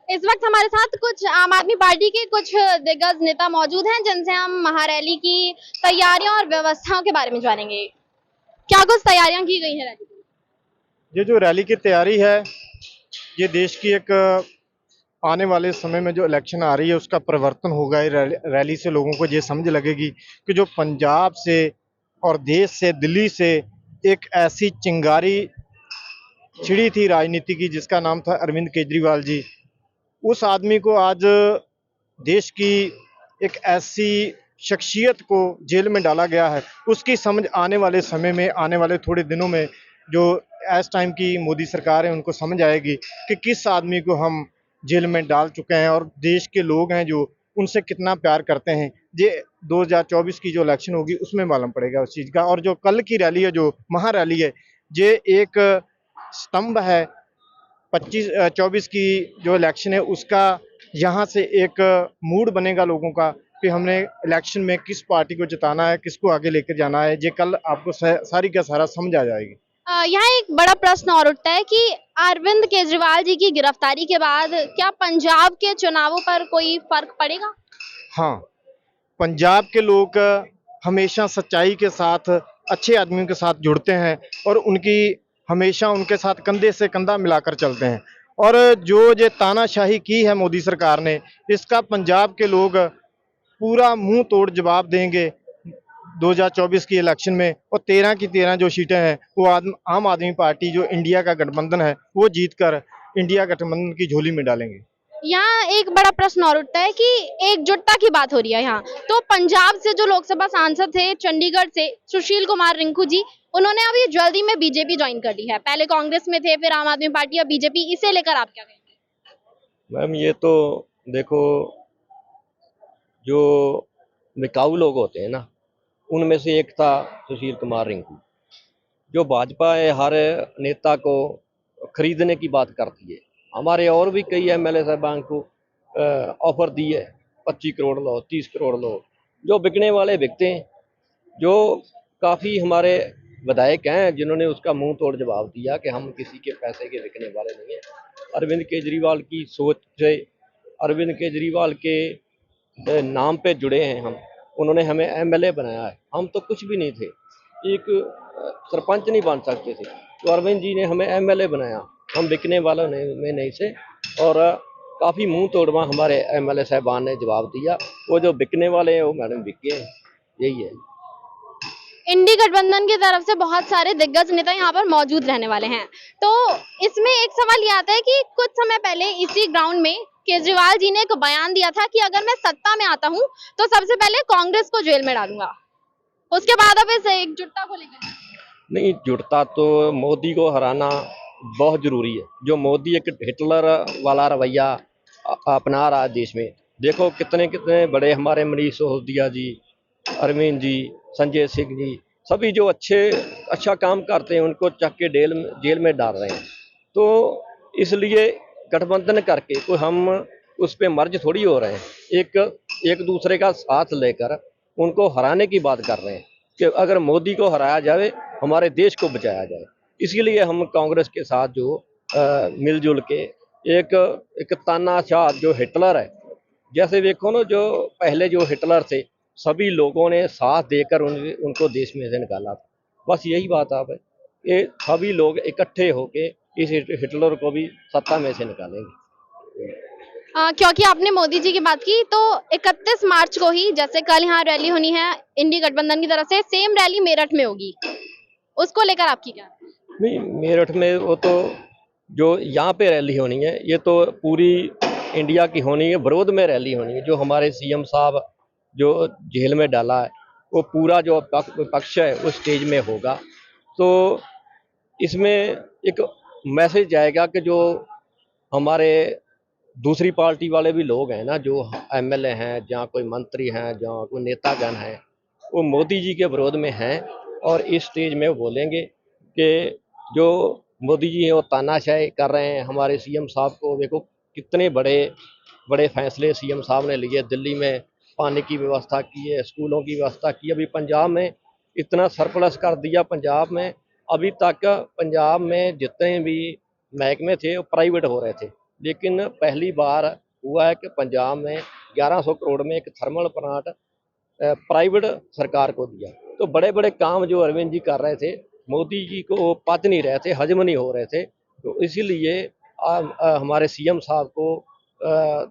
इस वक्त हमारे साथ कुछ आम आदमी पार्टी के कुछ दिग्गज नेता मौजूद हैं जिनसे हम महारैली की तैयारियों और व्यवस्थाओं के बारे में जानेंगे। क्या कुछ तैयारियां की गई हैं रैली की? ये जो रैली की तैयारी है, ये देश की एक आने वाले समय में जो इलेक्शन आ रही है उसका परिवर्तन होगा। ये रैली से लोगों को ये समझ लगेगी कि जो पंजाब से और देश से, दिल्ली से एक ऐसी चिंगारी छिड़ी थी राजनीति की, जिसका नाम था अरविंद केजरीवाल जी। उस आदमी को आज देश की एक ऐसी शख्सियत को जेल में डाला गया है। उसकी समझ आने वाले समय में, आने वाले थोड़े दिनों में, जो इस टाइम की मोदी सरकार है उनको समझ आएगी कि किस आदमी को हम जेल में डाल चुके हैं और देश के लोग हैं जो उनसे कितना प्यार करते हैं। ये 2024 की जो इलेक्शन होगी उसमें मालूम पड़ेगा उस चीज़ का। और जो कल की रैली है, जो महारैली है, ये एक स्तंभ है 25-24 की जो इलेक्शन है उसका। यहाँ से एक मूड बनेगा लोगों का कि हमने इलेक्शन में किस पार्टी को जिताना है, किसको आगे लेकर जाना है। ये कल आपको सारी का सारा समझ आ जाएगी। यहाँ एक बड़ा प्रश्न और उठता है कि अरविंद केजरीवाल जी की गिरफ्तारी के बाद क्या पंजाब के चुनावों पर कोई फर्क पड़ेगा? हाँ, पंजाब के लोग हमेशा सच्चाई के साथ, अच्छे आदमियों के साथ जुड़ते हैं और उनकी हमेशा उनके साथ कंधे से कंधा मिलाकर चलते हैं। और जो ये तानाशाही की है मोदी सरकार ने, इसका पंजाब के लोग पूरा मुंह तोड़ जवाब देंगे 2024 की इलेक्शन में। और 13 की 13 जो सीटें हैं वो आम आदमी पार्टी, जो इंडिया का गठबंधन है, वो जीतकर इंडिया गठबंधन की झोली में डालेंगे। यहाँ एक बड़ा प्रश्न और उठता है कि एकजुटता की बात हो रही है यहाँ, तो पंजाब से जो लोकसभा सांसद थे, चंडीगढ़ से सुशील कुमार रिंकू जी, उन्होंने अभी जल्दी में बीजेपी ज्वाइन कर ली है। पहले कांग्रेस में थे, फिर आम आदमी पार्टी, अब बीजेपी। इसे लेकर आप क्या कहेंगे? मैम ये तो देखो, जो बिकाऊ लोग होते हैं ना, उनमें से एक था सुशील कुमार रिंकू। जो भाजपा है हर नेता को खरीदने की बात करती है। हमारे और भी कई एमएलए साहबान को ऑफर दी है, 25 करोड़ लो, 30 करोड़ लो। जो बिकने वाले बिकते हैं। जो काफ़ी हमारे विधायक हैं जिन्होंने उसका मुंह तोड़ जवाब दिया कि हम किसी के पैसे के बिकने वाले नहीं हैं। अरविंद केजरीवाल की सोच से, अरविंद केजरीवाल के नाम पे जुड़े हैं हम। उन्होंने हमें एमएलए बनाया है, हम तो कुछ भी नहीं थे, एक सरपंच नहीं बन सकते थे। तो अरविंद जी ने हमें एमएलए बनाया, हम बिकने वालों में नहीं थे। और काफ़ी मुंह तोड़वा हमारे एमएलए साहबान ने जवाब दिया। वो जो बिकने वाले हैं वो मैडम बिके हैं, यही है। इंडी गठबंधन की तरफ से बहुत सारे दिग्गज नेता यहाँ पर मौजूद रहने वाले हैं, तो इसमें एक सवाल ये आता है कि कुछ समय पहले इसी ग्राउंड में केजरीवाल जी ने एक बयान दिया था कि अगर मैं सत्ता में आता हूँ तो सबसे पहले कांग्रेस को जेल में डालूंगा। उसके बाद अब इस एकजुटता को लेकर नहीं, जुड़ता तो मोदी को हराना बहुत ज़रूरी है। जो मोदी एक हिटलर वाला रवैया अपना रहा है देश में। देखो कितने कितने बड़े हमारे मनीष सिसोदिया जी, अरविंद जी, संजय सिंह जी, सभी जो अच्छा काम करते हैं उनको चक के जेल में डाल रहे हैं। तो इसलिए गठबंधन करके कोई हम उस पर मर्ज थोड़ी हो रहे हैं। एक दूसरे का साथ लेकर उनको हराने की बात कर रहे हैं कि अगर मोदी को हराया जाए, हमारे देश को बचाया जाए। इसीलिए हम कांग्रेस के साथ जो मिलजुल के एक तानाशाह जो हिटलर है, जैसे देखो ना, जो पहले जो हिटलर थे सभी लोगों ने साथ देकर उनको देश में से निकाला था। बस यही बात आप है, ये सभी लोग इकट्ठे होके इस हिटलर को भी सत्ता में से निकालेंगे। क्योंकि आपने मोदी जी की बात की, तो 31 मार्च को ही, जैसे कल यहाँ रैली होनी है इंडी गठबंधन की तरफ से, सेम रैली मेरठ में होगी। उसको लेकर आपकी क्या? नहीं, मेरठ में वो तो जो यहाँ पे रैली होनी है, ये तो पूरी इंडिया की होनी है, विरोध में रैली होनी है। जो हमारे सीएम साहब जो जेल में डाला है, वो पूरा जो पक्ष है उस स्टेज में होगा। तो इसमें एक मैसेज जाएगा कि जो हमारे दूसरी पार्टी वाले भी लोग हैं ना, जो एमएलए हैं, जहाँ कोई मंत्री हैं, जहाँ कोई नेतागण हैं, वो मोदी जी के विरोध में हैं। और इस स्टेज में वो बोलेंगे कि जो मोदी जी हैं वो तानाशाही कर रहे हैं हमारे सीएम साहब को। देखो कितने बड़े बड़े फैसले सीएम साहब ने लिए। दिल्ली में पानी की व्यवस्था की है, स्कूलों की व्यवस्था की। अभी पंजाब में इतना सरप्लस कर दिया। पंजाब में अभी तक पंजाब में जितने भी महकमे थे वो प्राइवेट हो रहे थे। लेकिन पहली बार हुआ है कि पंजाब में 1100 करोड़ में एक थर्मल प्लांट प्राइवेट सरकार को दिया। तो बड़े बड़े काम जो अरविंद जी कर रहे थे, मोदी जी को पच नहीं रहे थे, हजम नहीं हो रहे थे। तो इसीलिए हमारे सीएम साहब को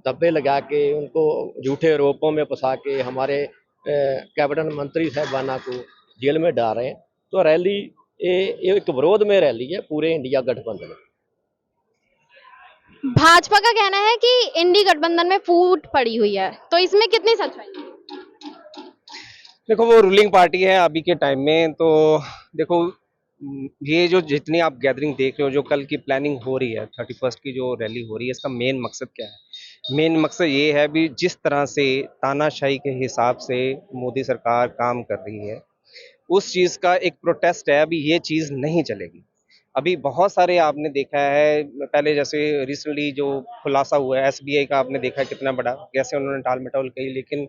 धब्बे लगा के, उनको झूठे आरोपों में फंसा के, हमारे कैबिनेट मंत्री साहबाना को जेल में डाल रहे हैं। तो रैली ये एक विरोध में रैली है पूरे इंडिया गठबंधन। भाजपा का कहना है कि इंडी गठबंधन में फूट पड़ी हुई है, तो इसमें कितनी सच्चाई है? देखो वो रूलिंग पार्टी है अभी के टाइम में, तो देखो ये जो जितनी आप गैदरिंग देख रहे हो, जो कल की प्लानिंग हो रही है 31st की जो रैली हो रही है, इसका मेन मकसद क्या है? मेन मकसद ये है भी जिस तरह से तानाशाही के हिसाब से मोदी सरकार काम कर रही है, उस चीज़ का एक प्रोटेस्ट है। अभी ये चीज़ नहीं चलेगी। अभी बहुत सारे आपने देखा है, पहले जैसे रिसेंटली जो खुलासा हुआ है एसबीआई का, आपने देखा है कितना बड़ा, कैसे उन्होंने टाल मटोल कही, लेकिन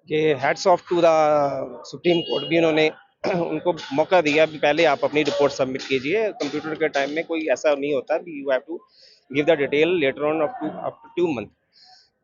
ये hats off to the supreme court भी उन्होंने उनको मौका दिया भी पहले आप अपनी रिपोर्ट सबमिट कीजिए। कंप्यूटर के टाइम में कोई ऐसा नहीं होता भी you have to give the detail letter on after 2 month.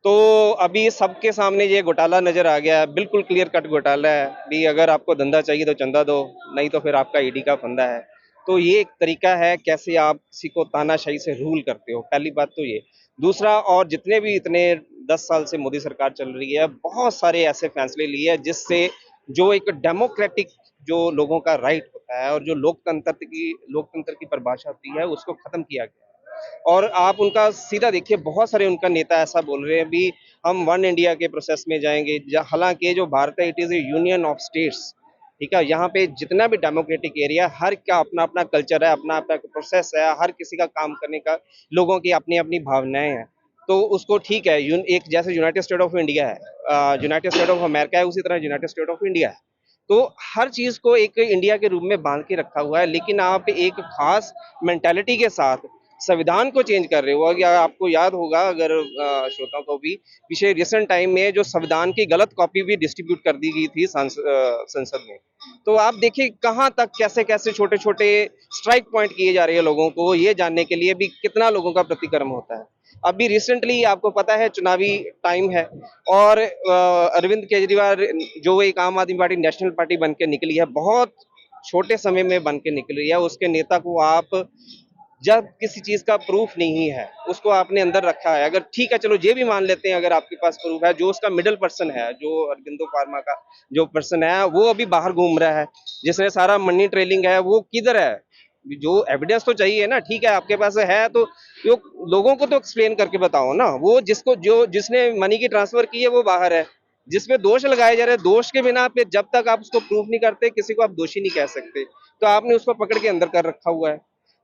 तो अभी सबके सामने ये घोटाला नजर आ गया है, बिल्कुल क्लियर कट घोटाला है भी। अगर आपको धंधा चाहिए तो चंदा दो, नहीं तो फिर आपका ईडी का फंदा है। तो ये एक तरीका है कैसे आप किसी को तानाशाही से रूल करते हो, पहली बात तो ये। दूसरा, और जितने भी इतने 10 साल से मोदी सरकार चल रही है, बहुत सारे ऐसे फैसले लिए हैं जिससे जो एक डेमोक्रेटिक जो लोगों का राइट होता है और जो लोकतंत्र की परिभाषा होती है, उसको खत्म किया गया है। और आप उनका सीधा देखिए, बहुत सारे उनका नेता ऐसा बोल रहे हैं भी हम वन इंडिया के प्रोसेस में जाएंगे, हालांकि जो भारत है it is A union of states. ठीक है, यहाँ पे जितना भी डेमोक्रेटिक एरिया, हर का अपना अपना कल्चर है, अपना अपना प्रोसेस है, हर किसी का काम करने का, लोगों की अपनी अपनी भावनाएं हैं। तो उसको ठीक है, एक जैसे यूनाइटेड स्टेट ऑफ इंडिया है, यूनाइटेड स्टेट ऑफ अमेरिका है, उसी तरह यूनाइटेड स्टेट ऑफ इंडिया है। तो हर चीज को एक इंडिया के रूप में बांध के रखा हुआ है, लेकिन आप एक खास मेंटालिटी के साथ संविधान को चेंज कर रहे हो। या आपको याद होगा, अगर श्रोताओं को भी, पिछले रिसेंट टाइम में जो संविधान की गलत कॉपी भी डिस्ट्रीब्यूट कर दी गई थी संसद में। तो आप देखिए कहां तक कैसे कैसे छोटे छोटे स्ट्राइक पॉइंट किए जा रहे हैं लोगों को, ये जानने के लिए भी कितना लोगों का प्रतिक्रम होता है। अभी रिसेंटली आपको पता है चुनावी टाइम है, और अरविंद केजरीवाल जो एक आम आदमी पार्टी नेशनल पार्टी बन के निकली है, बहुत छोटे समय में बन के निकली है, उसके नेता को आप जब किसी चीज का प्रूफ नहीं है, उसको आपने अंदर रखा है। अगर ठीक है, चलो ये भी मान लेते हैं, अगर आपके पास प्रूफ है, जो उसका मिडिल पर्सन है, जो अरविंदो फार्मा का जो पर्सन है, वो अभी बाहर घूम रहा है, जिसने सारा मनी ट्रेलिंग है, वो किधर है? जो एविडेंस तो चाहिए ना। ठीक है, आपके पास है तो लोगों को तो एक्सप्लेन करके बताओ ना। वो जिसने मनी की ट्रांसफर की है वो बाहर है, जिसपे दोष लगाए जा रहे हैं, दोष के बिना पे जब तक आप उसको प्रूफ नहीं करते, किसी को आप दोषी नहीं कह सकते। तो आपने उसको पकड़ के अंदर कर रखा हुआ है।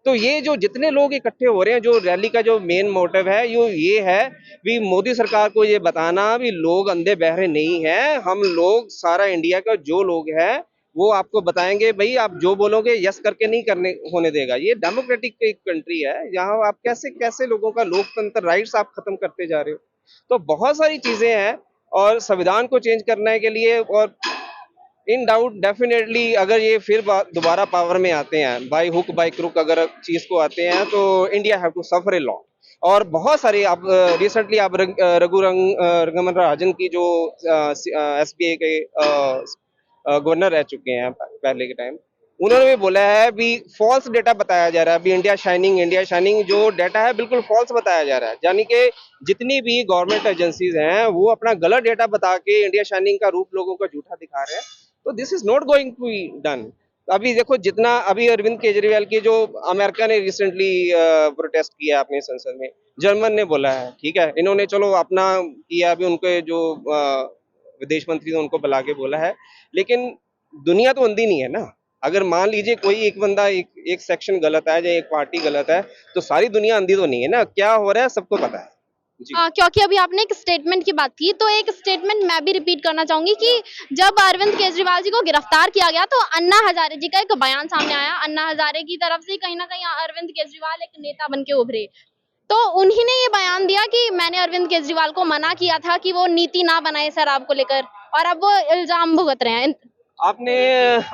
तो ये जो जितने लोग इकट्ठे हो रहे हैं, जो रैली का जो मेन मोटिव है ये है भी मोदी सरकार को ये बताना भी लोग अंधे बहरे नहीं हैं। हम लोग, सारा इंडिया का जो लोग हैं, वो आपको बताएंगे भाई, आप जो बोलोगे यस करके नहीं करने होने देगा। ये डेमोक्रेटिक एक कंट्री है, यहाँ आप कैसे कैसे लोगों का लोकतंत्र राइट्स आप खत्म करते जा रहे हो। तो बहुत सारी चीजें हैं, और संविधान को चेंज करने के लिए, और इन डाउट डेफिनेटली अगर ये फिर दोबारा पावर में आते हैं, बाय हुक बाय क्रुक अगर चीज को आते हैं, तो India have to suffer a lot. और बहुत सारे आप रिसेंटली आप रघुरामन राजन की जो एसबीआई के गवर्नर रह चुके हैं पहले के टाइम, उन्होंने भी बोला है भी फॉल्स डेटा बताया जा रहा है, अभी इंडिया शाइनिंग जो डेटा है बिल्कुल फॉल्स बताया जा रहा है। यानी कि जितनी भी गवर्नमेंट एजेंसीज हैं वो अपना गलत डेटा बता के इंडिया शाइनिंग का रूप लोगों को झूठा दिखा रहे हैं। तो this is not going to be done. अभी देखो, जितना अभी अरविंद केजरीवाल की जो अमेरिका ने रिसेंटली प्रोटेस्ट किया अपने संसद में, जर्मन ने बोला है, ठीक है, इन्होंने चलो अपना किया, अभी उनके जो विदेश मंत्री ने उनको बुला के बोला है, लेकिन दुनिया तो अंधी नहीं है ना। अगर मान लीजिए कोई एक बंदा एक सेक्शन गलत है या एक पार्टी गलत है, तो सारी दुनिया अंधी तो नहीं है ना। क्या हो रहा है सबको पता है जी। क्योंकि अभी आपने एक स्टेटमेंट की बात की, तो एक स्टेटमेंट मैं भी रिपीट करना चाहूंगी कि जब अरविंद केजरीवाल जी को गिरफ्तार किया गया, तो अन्ना हजारे जी का एक बयान सामने आया। अन्ना हजारे की तरफ से कहीं ना कहीं अरविंद केजरीवाल एक नेता बन के उभरे, तो उन्हीं ने ये बयान दिया कि मैंने अरविंद केजरीवाल को मना किया था कि वो नीति ना बनाए शराब को लेकर, और अब वो इल्जाम भुगत रहे हैं। आपने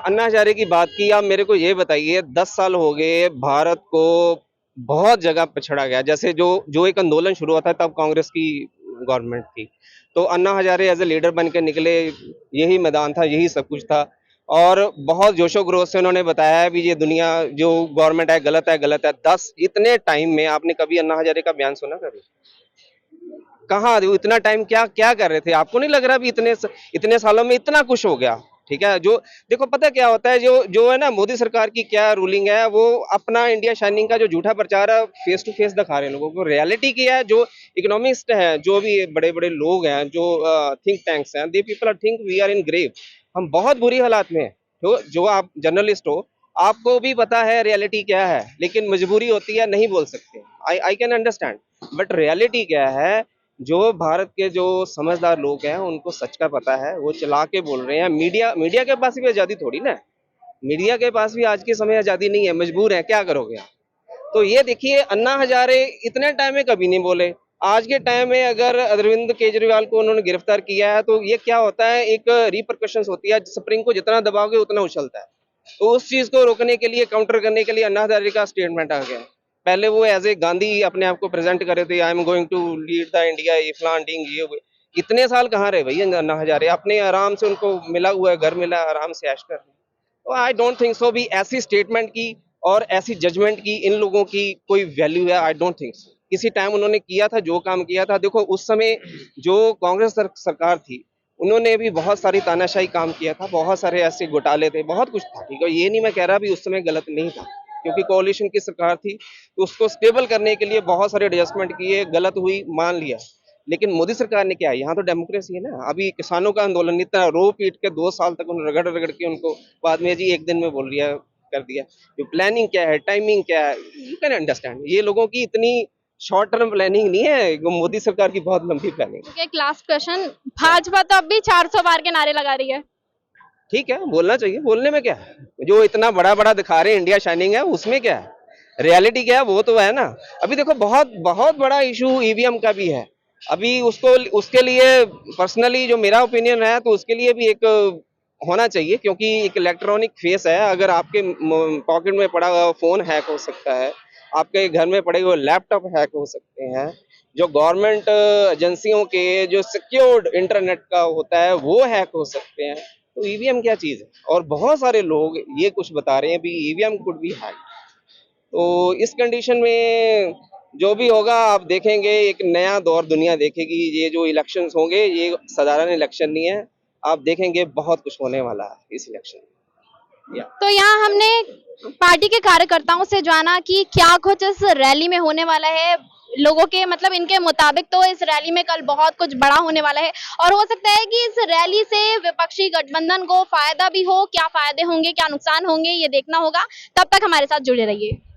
अन्ना हजारे की बात की, आप मेरे को ये बताइए, 10 साल हो गए भारत को बहुत जगह पिछड़ा गया। जैसे जो जो एक आंदोलन शुरू हुआ था तब कांग्रेस की गवर्नमेंट थी, तो Anna Hazare as a leader बन के निकले, यही मैदान था, यही सब कुछ था। और बहुत जोशो खरोश से उन्होंने बताया है भी ये दुनिया जो गवर्नमेंट है गलत है, गलत है। 10 इतने टाइम में आपने कभी अन्ना हजारे का बयान सुना कभी? कहाँ वो इतना टाइम क्या क्या कर रहे थे? आपको नहीं लग रहा भी इतने सालों में इतना कुछ हो गया? ठीक है, जो देखो पता क्या होता है, जो जो है ना मोदी सरकार की क्या रूलिंग है, वो अपना इंडिया शाइनिंग का जो झूठा प्रचार है फेस टू फेस दिखा रहे हैं लोगों को। रियलिटी क्या है, जो इकोनॉमिस्ट हैं, जो भी बड़े बड़े लोग हैं, जो थिंक टैंक्स हैं, they people are think we are in grave, हम बहुत बुरी हालात में हैं। तो जो आप जर्नलिस्ट हो, आपको भी पता है रियलिटी क्या है, लेकिन मजबूरी होती है, नहीं बोल सकते। I can understand, but reality क्या है, जो भारत के जो समझदार लोग हैं उनको सच का पता है, वो चला के बोल रहे हैं। मीडिया मीडिया के पास भी आज़ादी थोड़ी ना है, मीडिया के पास भी आज के समय आज़ादी नहीं है, मजबूर है, क्या करोगे आप? तो ये देखिए, अन्ना हजारे इतने टाइम में कभी नहीं बोले। आज के टाइम में अगर अरविंद केजरीवाल को उन्होंने गिरफ्तार किया है, तो ये क्या होता है, एक रिपरकशंस होती है। स्प्रिंग को जितना दबाओगे उतना उछलता है। तो उस चीज को रोकने के लिए, काउंटर करने के लिए अन्ना हजारे का स्टेटमेंट आ गया। पहले वो एज ए गांधी अपने आप को प्रेजेंट कर रहे थे, I am going to lead the India, ये फलान ढींग ये वो। इतने साल कहाँ रहे भैया अन्ना हजारे? अपने आराम से उनको मिला हुआ है, घर मिला, आराम से ऐश कर रहे हैं। तो आई डोंट थिंक सो भी ऐसी स्टेटमेंट की और ऐसी जजमेंट की इन लोगों की कोई वैल्यू है। I don't think so. किसी टाइम उन्होंने किया था जो काम किया था। देखो उस समय जो कांग्रेस सरकार थी, उन्होंने भी बहुत सारी तानाशाही काम किया था, बहुत सारे ऐसे घोटाले थे, बहुत कुछ था। ठीक है, ये नहीं मैं कह रहा भी उस समय गलत नहीं था, क्योंकि कोalition की सरकार थी, तो उसको स्टेबल करने के लिए बहुत सारे एडजस्टमेंट किए, गलत हुई मान लिया। लेकिन मोदी सरकार ने क्या है, यहाँ तो डेमोक्रेसी है ना। अभी किसानों का आंदोलन इतना रो पीट के 2 साल तक उन्होंने रगड़ रगड़ के उनको बाद में जी एक दिन में बोल दिया, कर दिया। जो प्लानिंग क्या है, टाइमिंग क्या है, यू कैन अंडरस्टैंड। ये लोगों की इतनी शॉर्ट टर्म प्लानिंग नहीं है, वो मोदी सरकार की बहुत लंबी प्लानिंग। ओके, एक लास्ट क्वेश्चन, भाजपा तो अब भी 400 पार के नारे लगा रही है। ठीक है, बोलना चाहिए, बोलने में क्या है? जो इतना बड़ा बड़ा दिखा रहे हैं इंडिया शाइनिंग है, उसमें क्या है? रियलिटी क्या है वो तो है ना। अभी देखो बहुत बहुत बड़ा इशू ईवीएम का भी है। अभी उसको उसके लिए पर्सनली जो मेरा ओपिनियन है, तो उसके लिए भी एक होना चाहिए, क्योंकि एक इलेक्ट्रॉनिक फेस है। अगर आपके पॉकेट में पड़ा हुआ फोन हैक हो सकता है, आपके घर में पड़े हुए लैपटॉप हैक हो सकते हैं, जो गवर्नमेंट एजेंसियों के जो सिक्योर्ड इंटरनेट का होता है वो हैक हो सकते हैं। तो ईवीएम क्या चीज है? और बहुत सारे लोग ये कुछ बता रहे हैं भी ईवीएम कुड बी हैक। तो इस कंडीशन में जो भी होगा आप देखेंगे, एक नया दौर दुनिया देखेगी। ये जो इलेक्शंस होंगे, ये साधारण इलेक्शन नहीं है। आप देखेंगे बहुत कुछ होने वाला है इस इलेक्शन में। तो यहाँ हमने पार्टी के कार्यकर्ताओं से जाना कि क्या कुछ इस रैली में होने वाला है। लोगों के मतलब इनके मुताबिक तो इस रैली में कल बहुत कुछ बड़ा होने वाला है, और हो सकता है कि इस रैली से विपक्षी गठबंधन को फायदा भी हो। क्या फायदे होंगे, क्या नुकसान होंगे, ये देखना होगा। तब तक हमारे साथ जुड़े रहिए।